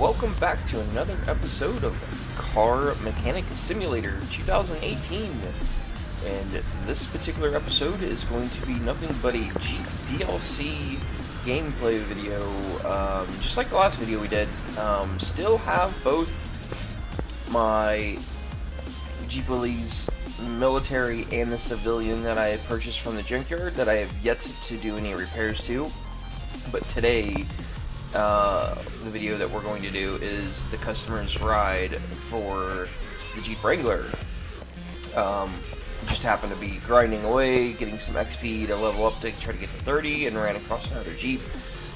welcome back to another episode of Car Mechanic Simulator 2018. And this particular episode is going to be nothing but a Jeep DLC gameplay video, just like the last video we did. Still have both my Jeep Willys military and the civilian that I purchased from the junkyard that I have yet to do any repairs to. But today, the video that we're going to do is the customer's ride for the Jeep Wrangler. Just happened to be grinding away, getting some XP to level up to try to get to 30, and ran across another Jeep.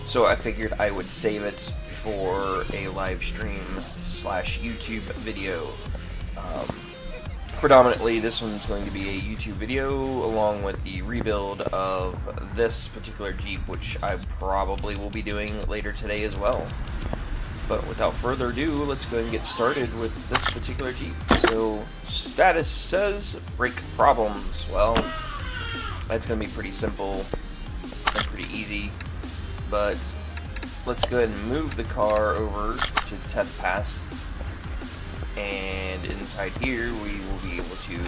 So I figured I would save it for a live stream slash YouTube video. Predominantly, this one's going to be a YouTube video along with the rebuild of this particular Jeep, which I probably will be doing later today as well. But without further ado, let's go ahead and get started with this particular Jeep. So, status says brake problems. Well, that's going to be pretty simple and pretty easy. But let's go ahead and move the car over to the test pass. And inside here, we will be able to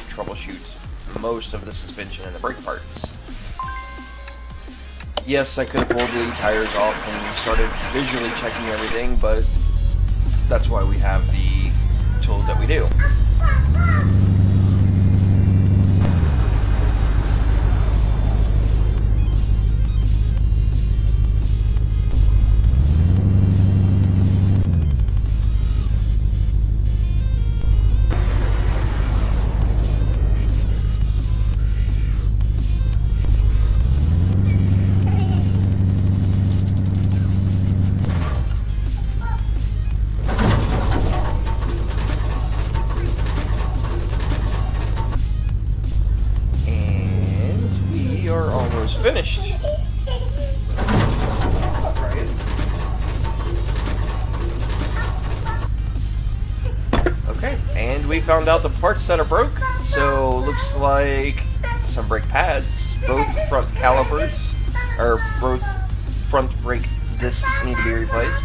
troubleshoot most of the suspension and the brake parts. Yes, I could have pulled the tires off and started visually checking everything, but that's why we have the tools that we do. Finished. Okay, and we found out the parts that are broke. So looks like some brake pads, both front calipers, or both front brake discs need to be replaced.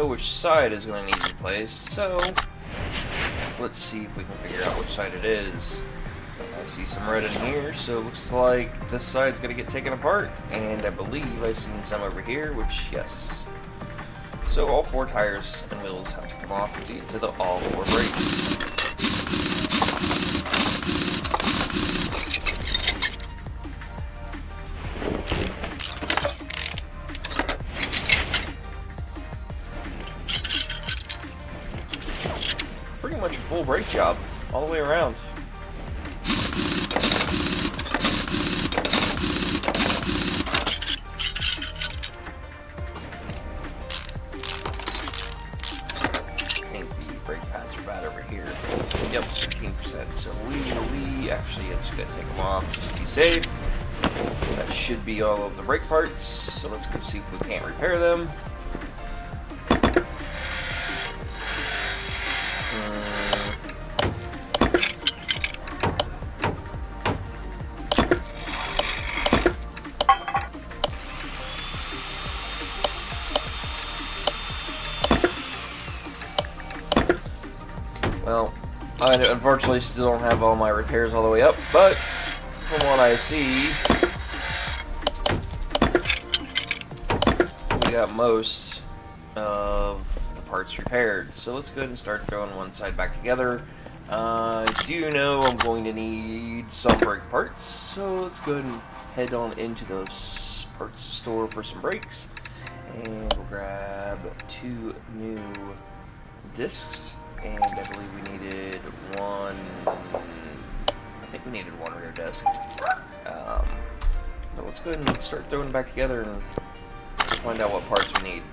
Which side is going to need replaced, so let's see if we can figure out which side it is. I see some red in here, so it looks like this side's going to get taken apart, and I believe I've seen some over here, which, yes. So all four tires and wheels have to come off to get to the all four brakes. Much a full brake job all the way around. I think the brake pads are bad over here. Yep, 15%. So we actually just gotta take them off just to be safe. That should be all of the brake parts. So let's go see if we can't repair them. I unfortunately still don't have all my repairs all the way up, but from what I see, we got most of the parts repaired. So let's go ahead and start throwing one side back together. I do know I'm going to need some brake parts, so let's go ahead and head on into the parts store for some brakes. And we'll grab 2 new discs, and I believe we needed one. I think we needed 1 rear disc. So let's go ahead and start throwing them back together and find out what parts we need.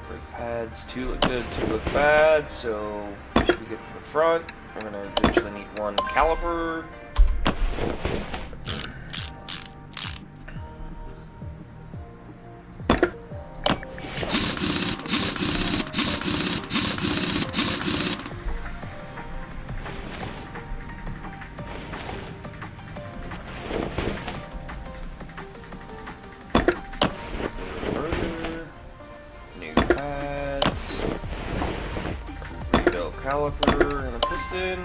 Brake pads, 2 look good, 2 look bad, so we should be good for the front. We're gonna eventually need 1 caliper. Caliper and a piston,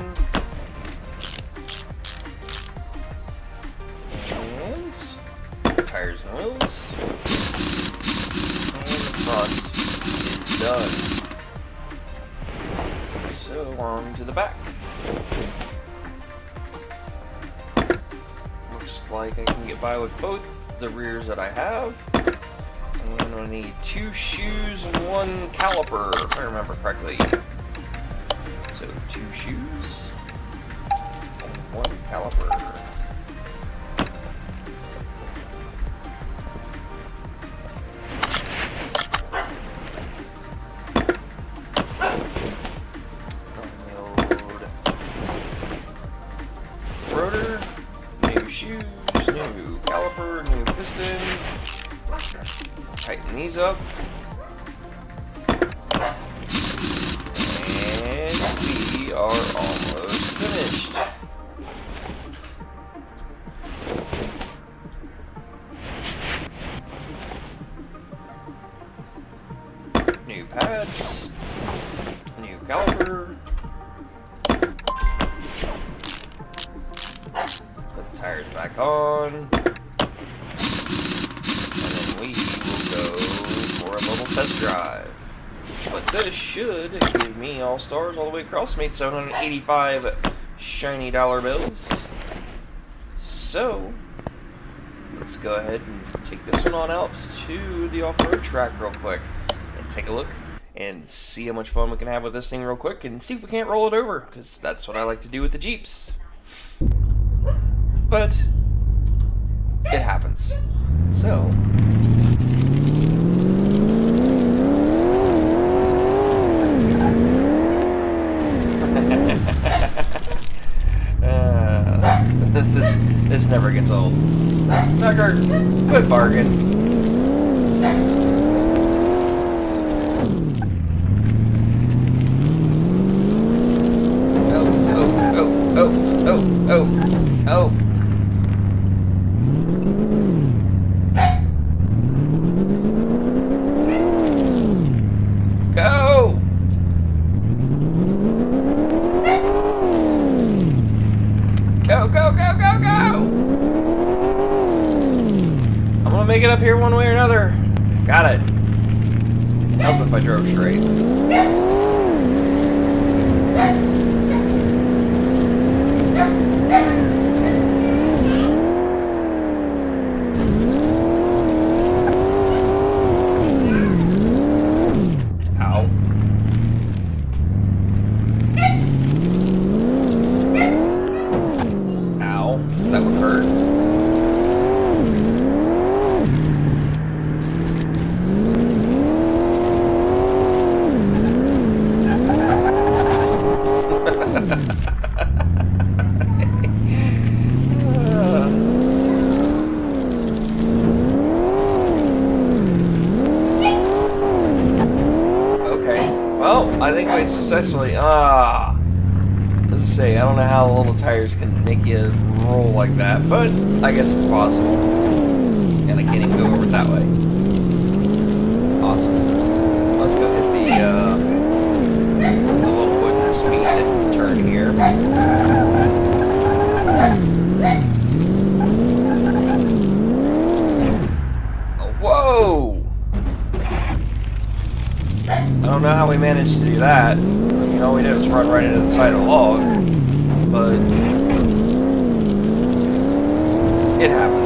and tires and wheels, and the front is done. So on to the back. Looks like I can get by with both the rears that I have. And I'm gonna need 2 shoes and 1 caliper, if I remember correctly. So 2 shoes and 1 caliper. Load rotor, new shoes, new caliper, new piston. Tighten these up. And we are almost finished. New pads, new caliper. Put the tires back on. And then we will go for a little test drive. But this should give me all stars all the way across. Made 785 shiny dollar bills. So let's go ahead and take this one on out to the off-road track real quick and take a look and see how much fun we can have with this thing real quick and see if we can't roll it over, because that's what I like to do with the Jeeps. But it happens. So this never gets old. Tucker, good bargain. Oh. Go! Go! I'm gonna make it up here one way or another. Got it. It'd help if I drove straight. Ow. That would hurt. Okay. Well, I think we successfully. Let's say, I don't know how little tires can make you roll like that, but I guess it's possible. And I can't even go over it that way. Awesome. let's go hit the little wooden speed turn here. Oh, whoa! I don't know how we managed to do that. I mean, all we did was run right into the side of the log, but it happens.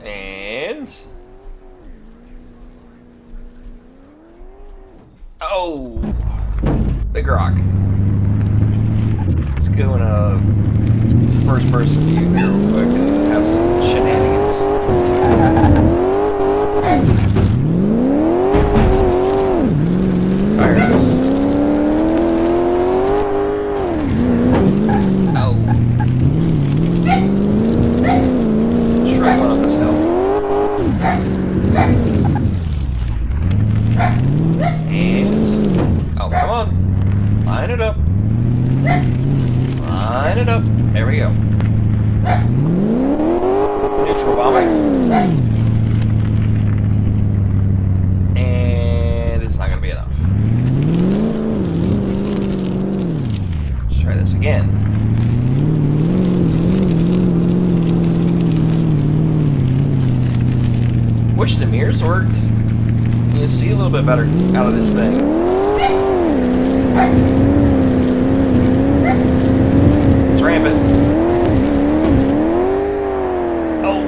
And oh, big rock. Let's go in a first-person view here real quick and have some shenanigans. Tires. Oh. Try going up this hill. And oh, come on. Line it up. Line it up. There we go. Neutral bombing. And it's not going to be enough. Let's try this again. Wish the mirrors worked. You see a little bit better out of this thing. It's rampant. Oh.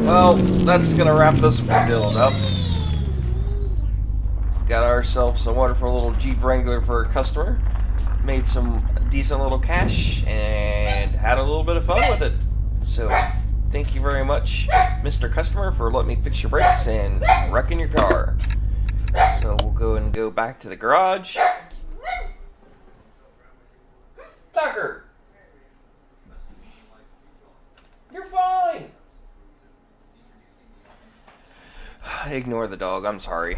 Well, that's gonna wrap this build up. Got ourselves a wonderful little Jeep Wrangler for a customer. Made some decent little cash and had a little bit of fun with it. So thank you very much, Mr. Customer, for letting me fix your brakes and wrecking your car. So we'll go and go back to the garage. Tucker! You're fine! Ignore the dog, I'm sorry.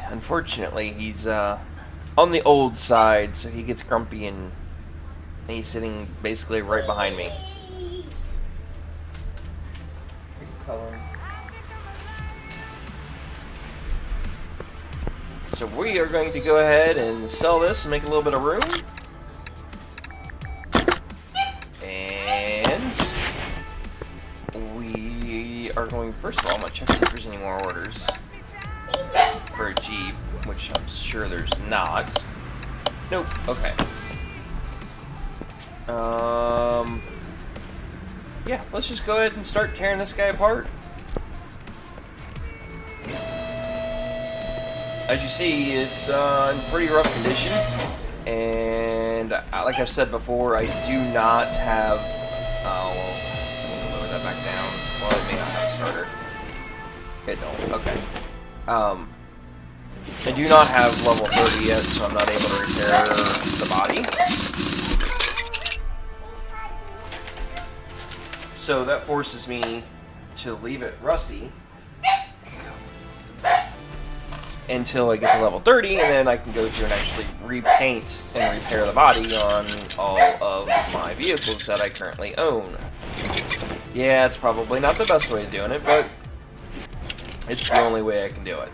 Unfortunately, he's on the old side, so he gets grumpy and he's sitting basically right behind me. So we are going to go ahead and sell this and make a little bit of room. And we are going, first of all, I'm going to check see if there's any more orders for a Jeep, which I'm sure there's not. Nope, okay. Yeah, let's just go ahead and start tearing this guy apart. As you see, it's in pretty rough condition, and like I've said before, I do not have, well, lower that back down. Well, it may not have a starter. It don't, okay. I do not have level 30 yet, so I'm not able to repair the body. So that forces me to leave it rusty until I get to level 30, and then I can go through and actually repaint and repair the body on all of my vehicles that I currently own. Yeah, it's probably not the best way of doing it, but it's the only way I can do it.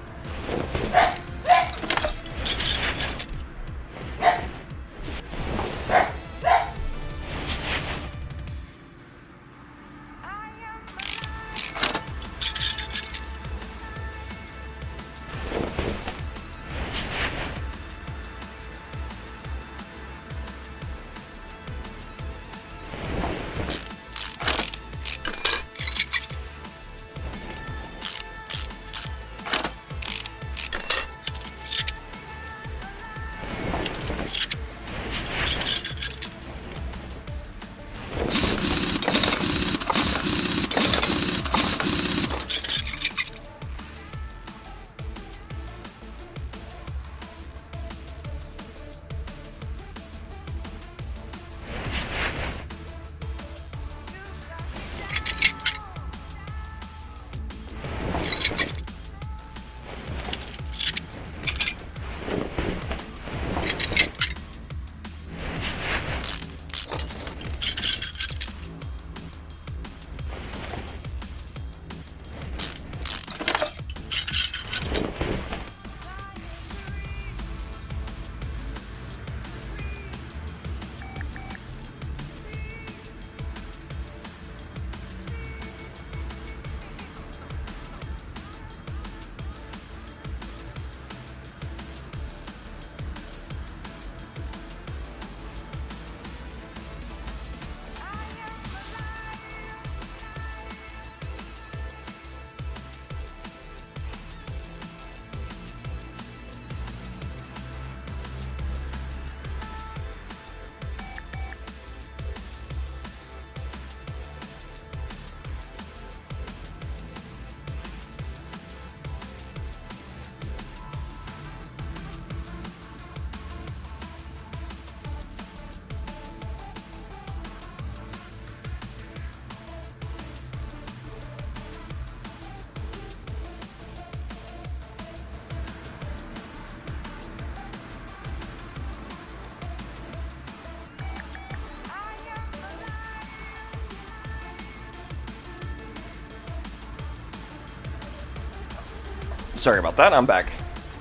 Sorry about that, I'm back.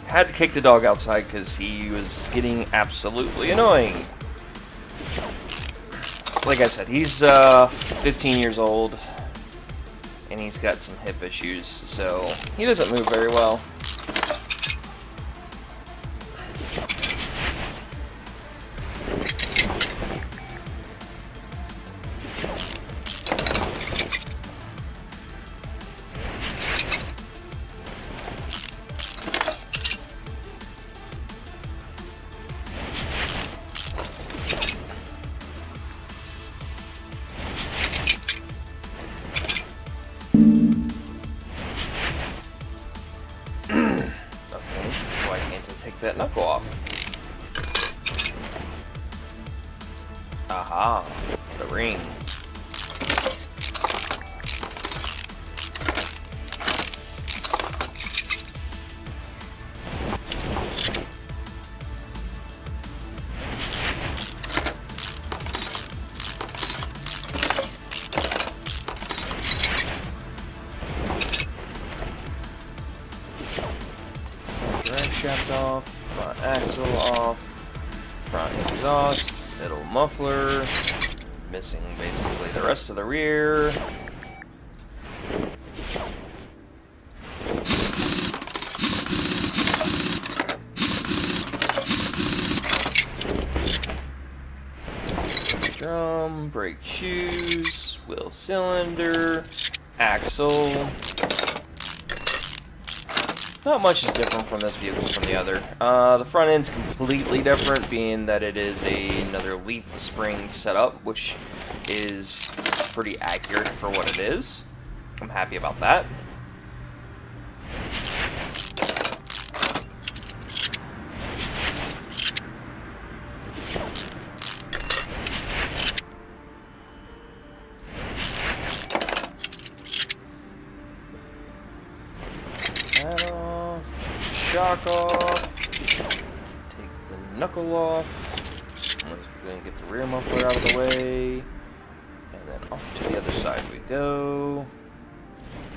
Had to kick the dog outside because he was getting absolutely annoying. Like I said, he's 15 years old, and he's got some hip issues, so he doesn't move very well. That knuckle off. Aha, the ring. Drag shaft off. Front axle off, front exhaust, middle muffler, missing basically the rest of the rear. Drum, brake shoes, wheel cylinder, axle. Not much is different from this vehicle from the other. The front end's completely different, being that it is another leaf spring setup, which is pretty accurate for what it is. I'm happy about that. Shock off, take the knuckle off, we're going to get the rear muffler out of the way, and then off to the other side we go.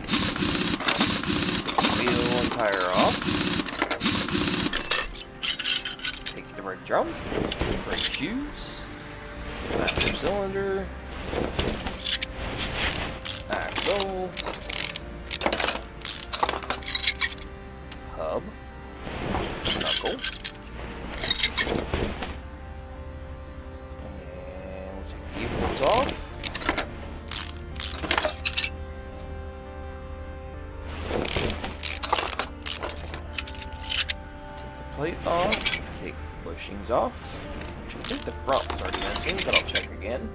Take the wheel and tire off, take the brake drum, brake shoes, master cylinder, axle, hub, knuckle, and we'll take the e-bolts off. Take the plate off, take the bushings off, which I think the front was already missing, but I'll check again.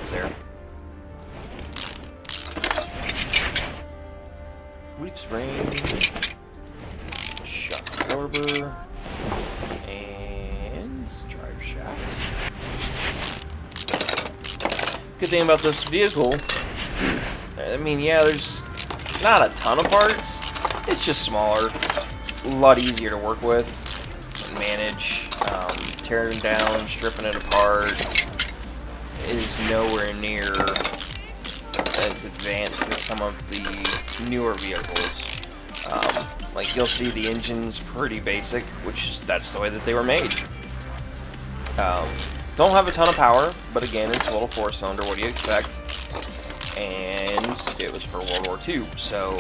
It's there. Leaf spring, shock absorber, and drive shaft. Good thing about this vehicle, I mean, yeah, there's not a ton of parts. It's just smaller, a lot easier to work with and manage. Tearing down, stripping it apart is nowhere near as advanced as some of the newer vehicles. Like, you'll see the engine's pretty basic, which that's the way that they were made. Don't have a ton of power, but again, it's a little 4-cylinder, what do you expect? And it was for World War II, so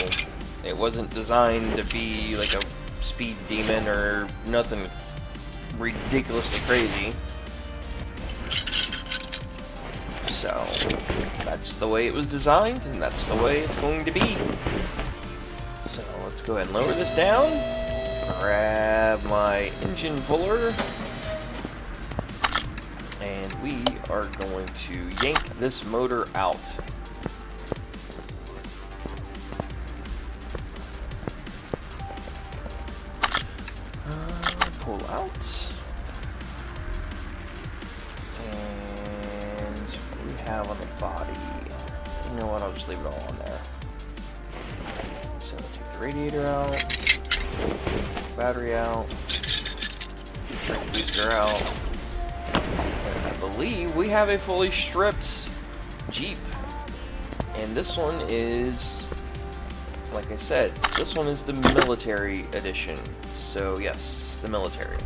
it wasn't designed to be like a speed demon or nothing ridiculously crazy. So that's the way it was designed, and that's the way it's going to be. So let's go ahead and lower this down, grab my engine puller, and we are going to yank this motor out. Pull out. And what do we have on the body? You know what, I'll just leave it all on there. So take the radiator out, battery out, brake booster out. And I believe we have a fully stripped Jeep. And this one is like I said, this one is the military edition. So yes, the military.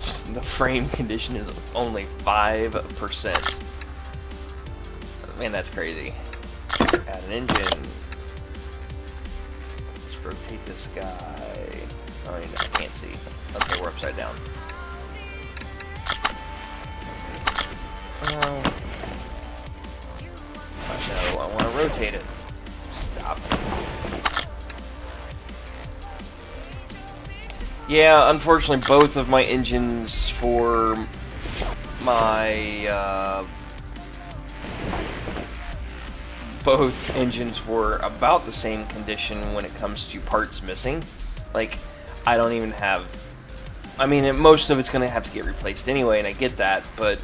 Just the frame condition is only 5%. Man, that's crazy. Add an engine. Let's rotate this guy. Oh, I can't see. Okay, we're upside down. No, I want to rotate it. Stop. Yeah, unfortunately, both of my engines for my both engines were about the same condition when it comes to parts missing. Like, I don't even have... I mean, most of it's going to have to get replaced anyway, and I get that, but...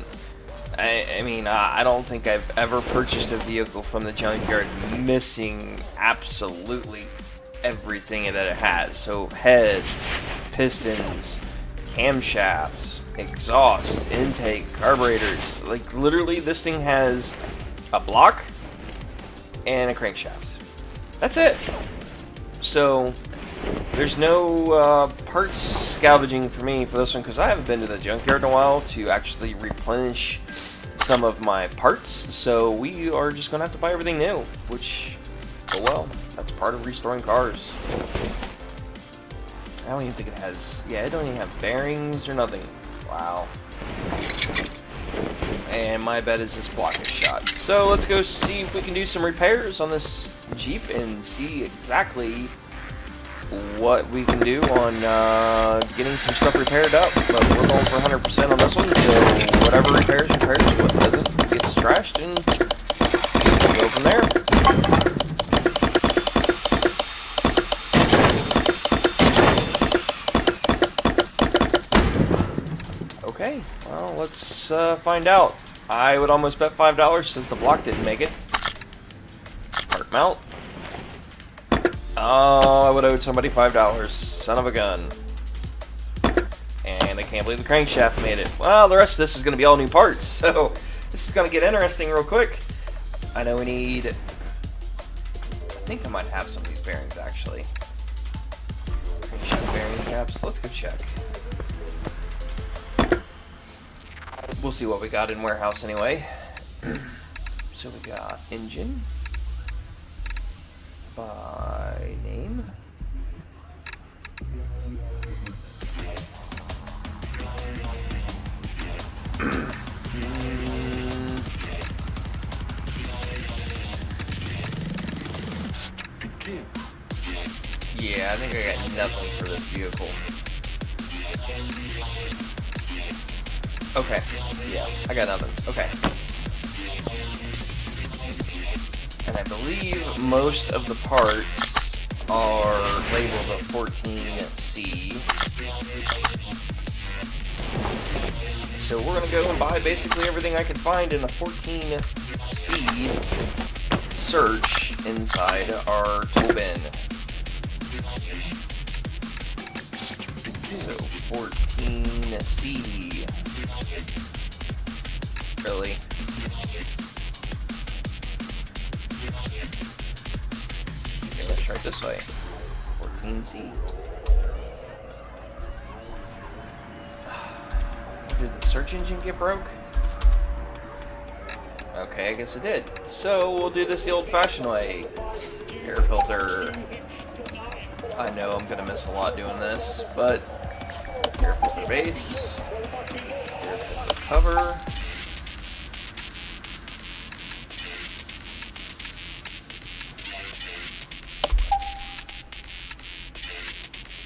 I mean, I don't think I've ever purchased a vehicle from the junkyard missing absolutely everything that it has. So, heads, pistons, camshafts, exhaust, intake, carburetors. Like, literally, this thing has a block and a crankshaft. That's it. So, there's no parts scavenging for me for this one, because I haven't been to the junkyard in a while to actually replenish some of my parts, so we are just going to have to buy everything new, which, oh well, that's part of restoring cars. I don't even think it has, yeah, it don't even have bearings or nothing. Wow. And my bet is this block is shot. So let's go see if we can do some repairs on this Jeep and see exactly what we can do on getting some stuff repaired up. But we're going for 100% on this one, so whatever repairs, what doesn't, gets trashed, and go from there. Okay, well, let's find out. I would almost bet $5 since the block didn't make it. Part mount. Oh, I would owe somebody $5. Son of a gun. And I can't believe the crankshaft made it. Well, the rest of this is going to be all new parts, so this is going to get interesting real quick. I know we need... I think I might have some of these bearings, actually. Crankshaft bearing caps. Let's go check. We'll see what we got in warehouse anyway. So we got engine. By name. Yeah, I think I got nothing for this vehicle. Okay, yeah, I got nothing. Okay. And I believe most of the parts are labeled a 14C. So we're going to go and buy basically everything I can find in a 14C search inside our tool bin. So 14C. Really? Okay, let's try it this way. 14C. Did the search engine get broke? Okay, I guess it did. So we'll do this the old-fashioned way. Air filter. I know I'm gonna miss a lot doing this, but air filter base, air filter cover.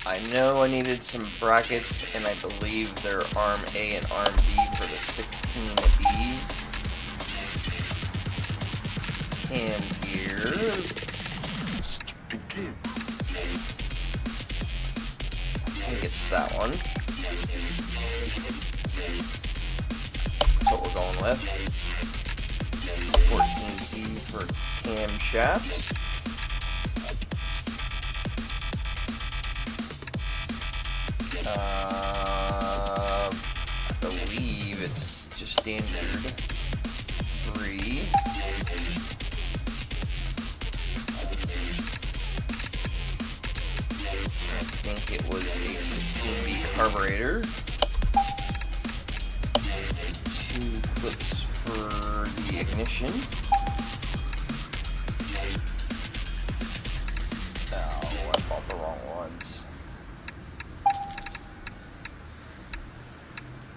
I know I needed some brackets, and I believe they're arm A and arm B for the 16B. Cam here. I think it's that one. That's what we're going with. 14C for camshaft. I believe it's just standard 3. think it was a 16B carburetor. 2 clips for the ignition. Oh, I bought the wrong ones.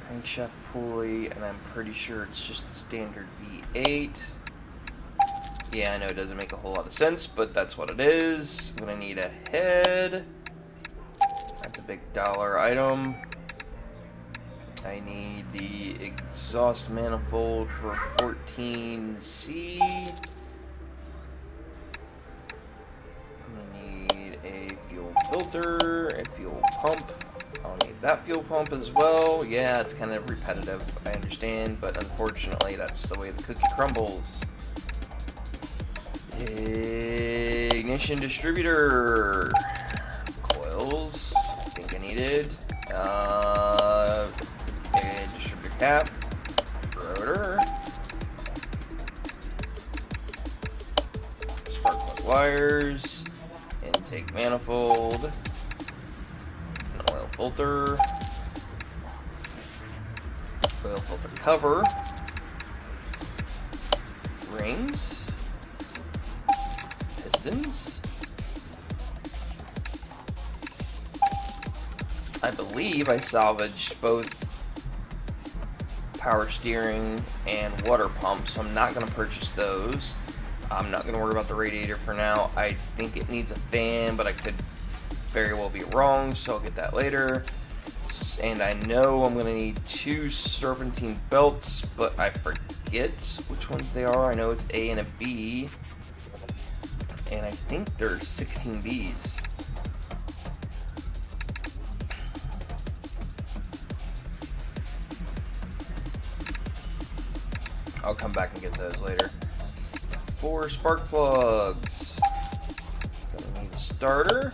Crankshaft pulley, and I'm pretty sure it's just the standard V8. Yeah, I know it doesn't make a whole lot of sense, but that's what it is. I'm gonna need a head. That's a big dollar item. I need the exhaust manifold for 14C. I'm gonna need a fuel filter, a fuel pump. I'll need that fuel pump as well. Yeah, it's kind of repetitive, I understand, but unfortunately that's the way the cookie crumbles. Ignition distributor. Coils, I think I needed. A distributor cap. Rotor. Spark plug wires. Intake manifold. An oil filter. Oil filter cover. Rings. Pistons. I believe I salvaged both power steering and water pump, so I'm not going to purchase those. I'm not going to worry about the radiator for now. I think it needs a fan, but I could very well be wrong, so I'll get that later. And I know I'm going to need 2 serpentine belts, but I forget which ones they are. I know it's A and a B, and I think they're 16 Bs. I'll come back and get those later. 4 spark plugs. Gonna need a starter.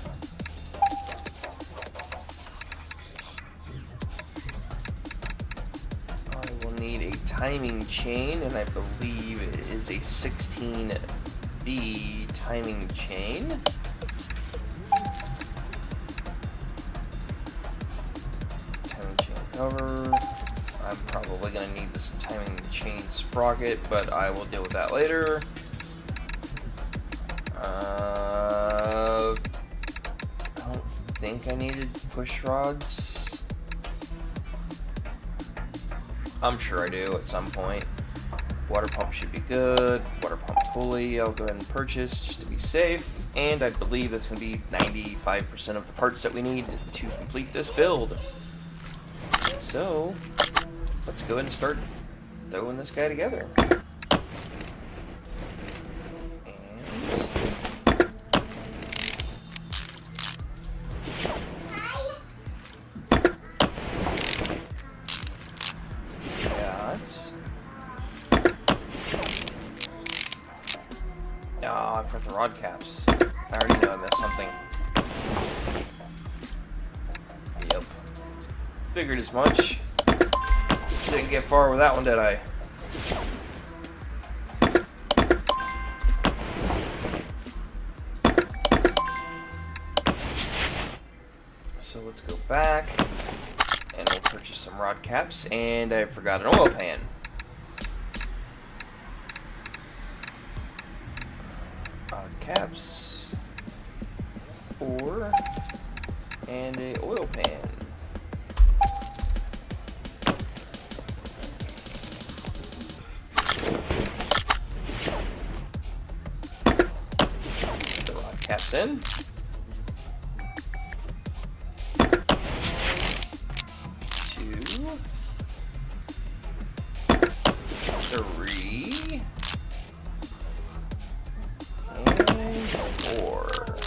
I will need a timing chain, and I believe it is a 16B timing chain. Timing chain cover. I'm probably going to need this timing chain sprocket, but I will deal with that later. I don't think I needed push rods. I'm sure I do at some point. Water pump should be good. Water pump pulley I'll go ahead and purchase just to be safe. And I believe that's going to be 95% of the parts that we need to complete this build. So let's go ahead and start throwing this guy together. I forgot the rod caps. I already know I missed something. Yep. Figured as much. Didn't get far with that one, did I? So let's go back and we'll purchase some rod caps, and I forgot an oil pan. Rod caps, 4, and a oil pan. Caps in. 2, 3, and 4.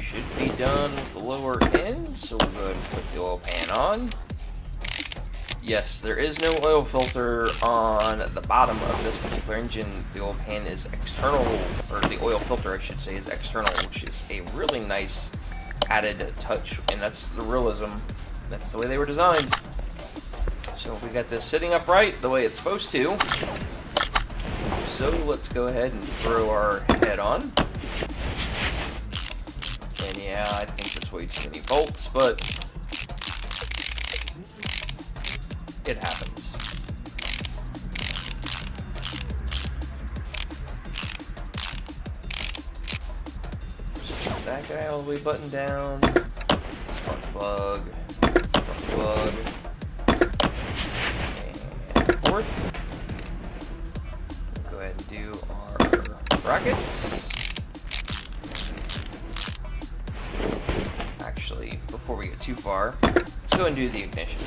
Should be done with the lower end, so we'll go ahead and put the oil pan on. Yes, there is no oil filter on the bottom of this particular engine. The oil pan is external, or the oil filter I should say is external, which is a really nice added touch, and that's the realism. That's the way they were designed. So we got this sitting upright the way it's supposed to. So let's go ahead and throw our head on. And Yeah, I think that's way too many bolts, but it happens. Just put that guy all the way buttoned down. Spark plug. Spark plug. And fourth. Go ahead and do our brackets. Actually, before we get too far, let's go and do the ignition.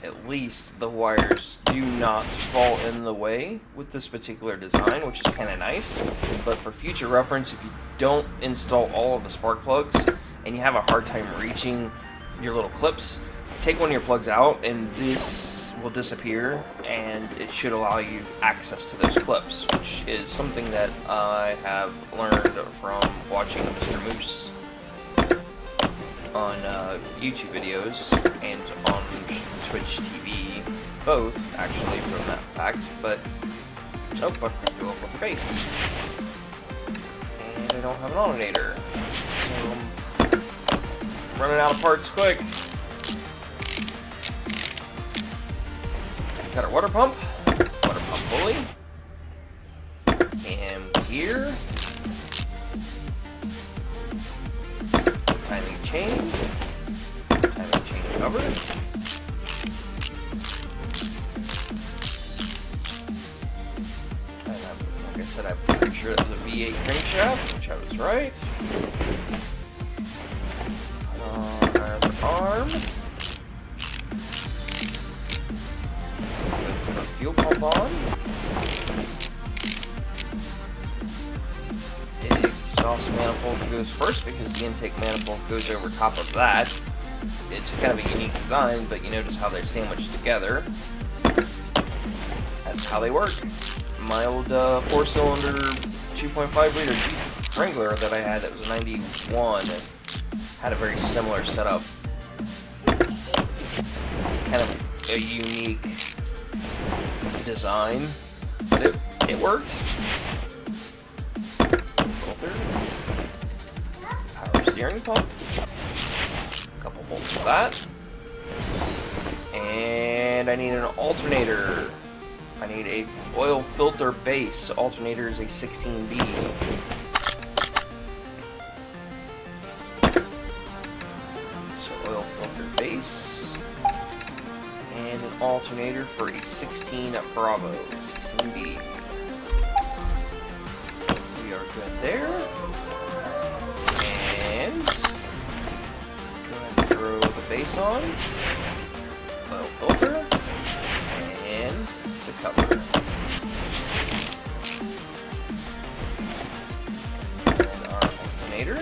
At least the wires do not fall in the way with this particular design, which is kind of nice. But for future reference, if you don't install all of the spark plugs and you have a hard time reaching your little clips, take one of your plugs out and this will disappear, and it should allow you access to those clips, which is something that I have learned from watching Mr. Moose on YouTube videos and on Twitch TV, both actually from that fact. But oh, I have to go up with face, and I don't have an alternator, so I'm running out of parts quick. Got our water pump Willy, and here, timing chain cover, and like I said, I'm pretty sure it was a V8 crankshaft, which I was right. Put on our arm. Fuel pump on. The exhaust manifold goes first because the intake manifold goes over top of that. It's kind of a unique design, but you notice how they're sandwiched together. That's how they work. My old 4-cylinder 2.5-liter Jeep Wrangler that I had, that was a 91, had a very similar setup. Kind of a unique design, but it worked. Filter, power steering pump, a couple bolts of that, and I need an alternator. I need a oil filter base. Alternator is a 16B. So oil filter base. And an alternator for a 16 Bravo, 16B. We are good there. And go ahead and throw the base on, oil filter, and the cover. And our alternator.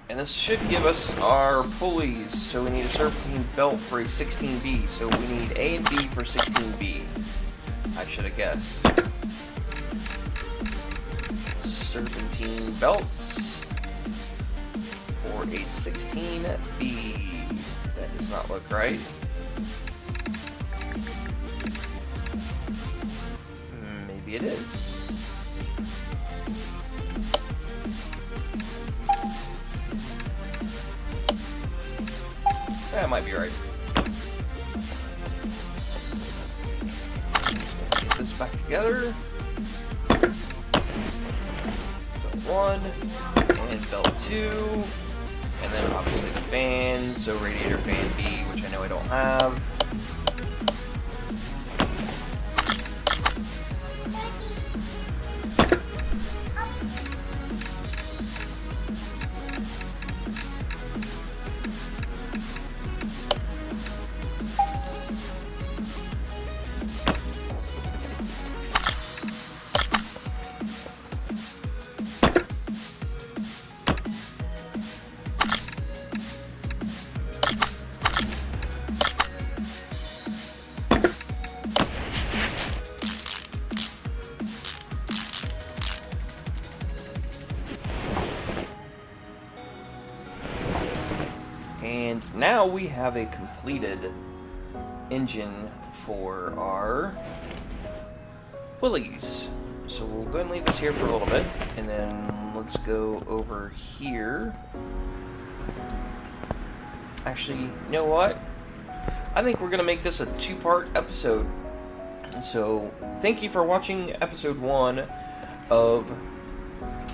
And this should give us our pulleys. So we need a serpentine belt for a 16B. So we need A and B for 16B. I should have guessed. Serpentine belts for a 16B. That does not look right. Maybe it is. That might be right. Get this back together. Belt 1 and belt 2, and then obviously the fan, so radiator fan B, which I know I don't have. And now we have a completed engine for our Willy's. So we'll go ahead and leave this here for a little bit, and then let's go over here. Actually, you know what? I think we're going to make this a two-part episode. So, thank you for watching episode 1 of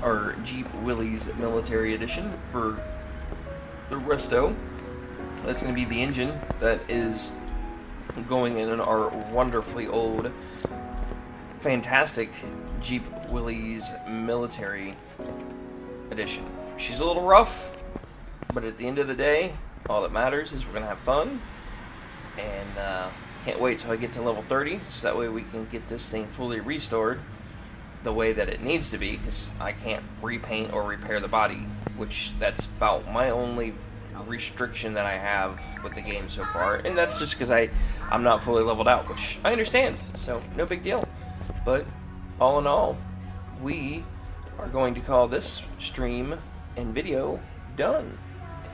our Jeep Willys Military Edition for the Resto. That's going to be the engine that is going in our wonderfully old, fantastic Jeep Willys Military Edition. She's a little rough, but at the end of the day, all that matters is we're going to have fun. And can't wait till I get to level 30, so that way we can get this thing fully restored the way that it needs to be, because I can't repaint or repair the body, which that's about my only restriction that I have with the game so far, and that's just because I'm not fully leveled out, which I understand, so no big deal. But all in all, we are going to call this stream and video done.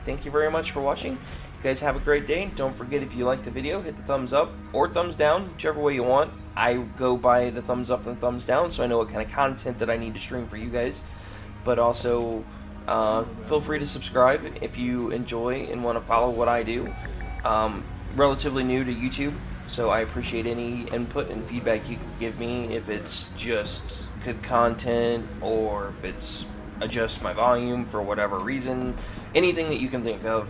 Thank you very much for watching. You guys have a great day. Don't forget, if you like the video, hit the thumbs up or thumbs down, whichever way you want. I go by the thumbs up and thumbs down, so I know what kind of content that I need to stream for you guys. But also, feel free to subscribe if you enjoy and want to follow what I do. Relatively new to YouTube, so I appreciate any input and feedback you can give me, if it's just good content or if it's adjust my volume for whatever reason. Anything that you can think of,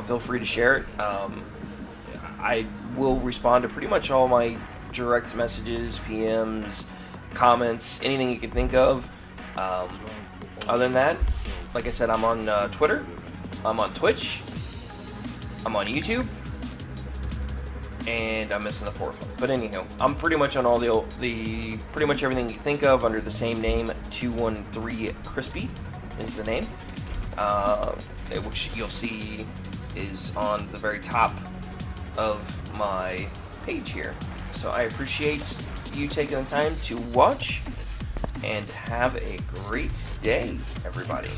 feel free to share it. I will respond to pretty much all my direct messages, PMs, comments, anything you can think of. Other than that, like I said, I'm on Twitter, I'm on Twitch, I'm on YouTube, and I'm missing the fourth one. But anyhow, I'm pretty much on all the pretty much everything you think of under the same name. 213 Crispy is the name, which you'll see is on the very top of my page here. So I appreciate you taking the time to watch, and have a great day, everybody.